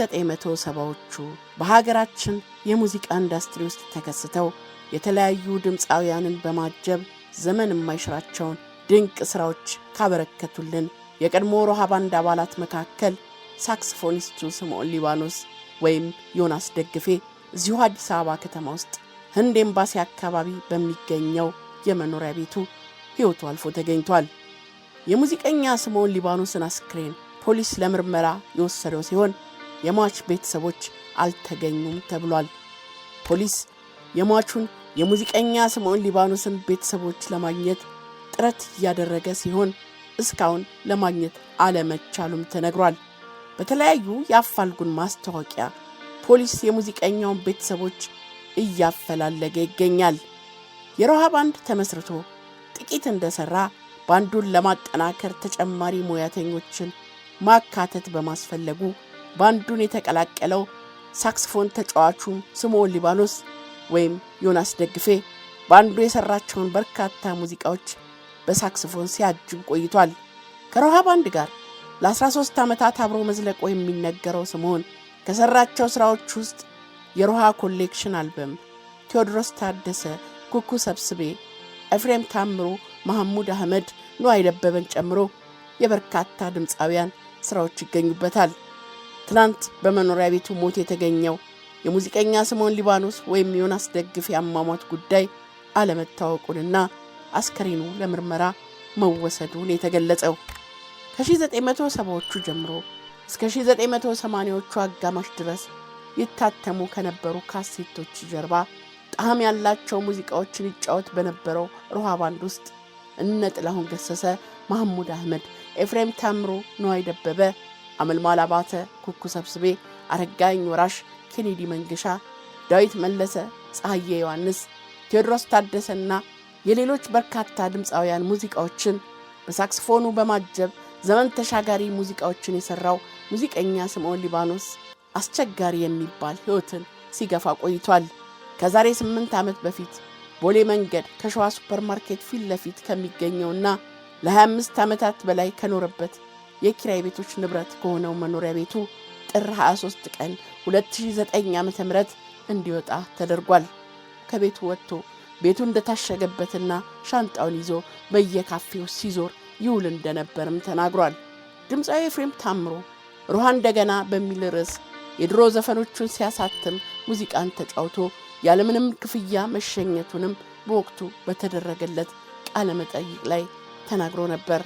በ1970ዎቹ በሀገራችን የሙዚቃ ኢንዱስትሪ ውስጥ ተከስተው የተለያዩ ድምፃውያንን በማጀብ ዘመን የማይሽራቸውን ድንቅ ስራዎች ካበረከቱልን የቀድሞ ሮሃ ባንድ አባላት መካከል ሳክስፎኒስቱ ስምዖን ሊባኖስ ወይም ዮናስ ደግፌ እዚሁ አዲስ አበባ ከተማ ውስጥ ህንድ ኤምባሲ አካባቢ በሚገኘው የመኖሪያ ቤቱ ሕይወቱ አልፎ ተገኝቷል። የሙዚቀኛ ስምዖን ሊባኖስን አስክሬን ፖሊስ ለምርመራ የወሰደው ሲሆን የሟች ቤተሰቦች አልተገኙም ተብሏል። ፖሊስ የሟቹን የሙዚቀኛ ስምዖን ሊባኖስን ቤተሰቦች ለማግኘት ጥረት እያደረገ ሲሆን እስካሁን ለማግኘት አለመቻሉም ተነግሯል። በተለያዩ የአፋልጉን ማስታወቂያ ፖሊስ የሙዚቀኛውን ቤተሰቦች እያፈላለገ ይገኛል። የሮሃ ባንድ ተመስርቶ ጥቂት እንደሰራ ባንዱን ለማጠናከር ተጨማሪ ሙያተኞችን ማካተት በማስፈለጉ ባንዱን የተቀላቀለው ሳክስፎን ተጫዋቹ ስምዖን ሊባኖስ ወይም ዮናስ ደግፌ ባንዱ የሰራቸውን በርካታ ሙዚቃዎች በሳክስፎን ሲያጅብ ቆይቷል። ከሮሃ ባንድ ጋር ለ13 ዓመታት አብሮ መዝለቆ የሚነገረው ስምዖን ከሰራቸው ስራዎች ውስጥ የሮሃ ኮሌክሽን አልበም፣ ቴዎድሮስ ታደሰ፣ ኩኩ ሰብስቤ፣ ኤፍሬም ታምሩ፣ መሐሙድ አህመድ፣ ንዋይ ደበበን ጨምሮ የበርካታ ድምፃውያን ስራዎች ይገኙበታል። ትናንት በመኖሪያ ቤቱ ሞት የተገኘው የሙዚቀኛ ስምዖን ሊባኖስ ወይም ዮናስ ደግፌ አሟሟት ጉዳይ አለመታወቁንና አስከሬኑ ለምርመራ መወሰዱን የተገለጸው ከ1970ዎቹ ጀምሮ እስከ 1980ዎቹ አጋማሽ ድረስ ይታተሙ ከነበሩ ካሴቶች ጀርባ ጣዕም ያላቸው ሙዚቃዎችን ይጫወት በነበረው ሮሃ ባንድ ውስጥ እነ ጥላሁን ገሰሰ፣ መሐሙድ አህመድ፣ ኤፍሬም ታምሩ፣ ንዋይ ደበበ፣ አመልማል አባተ፣ ኩኩ ሰብስቤ፣ አረጋኸኝ ወራሽ፣ ኬኔዲ መንገሻ፣ ዳዊት መለሰ፣ ፀሐዬ ዮሐንስ፣ ቴዎድሮስ ታደሰና የሌሎች በርካታ ድምፃውያን ሙዚቃዎችን በሳክስፎኑ በማጀብ ዘመን ተሻጋሪ ሙዚቃዎችን የሰራው ሙዚቀኛ ስምዖን ሊባኖስ አስቸጋሪ የሚባል ሕይወትን ሲገፋ ቆይቷል። ከዛሬ 8 ዓመት በፊት ቦሌ መንገድ ከሸዋ ሱፐርማርኬት ፊት ለፊት ከሚገኘውና ለ25 ዓመታት በላይ ከኖረበት የኪራይ ቤቶች ንብረት ከሆነው መኖሪያ ቤቱ ጥር 23 ቀን 2009 ዓ.ም እንዲወጣ ተደርጓል። ከቤቱ ወጥቶ ቤቱ እንደታሸገበትና ሻንጣውን ይዞ በየካፌው ሲዞር ይውል እንደነበርም ተናግሯል። ድምፃዊ ኤፍሬም ታምሩ ሮሃ እንደገና በሚል ርዕስ የድሮ ዘፈኖቹን ሲያሳትም ሙዚቃን ተጫውቶ ያለምንም ክፍያ መሸኘቱንም በወቅቱ በተደረገለት ቃለ መጠይቅ ላይ ተናግሮ ነበር።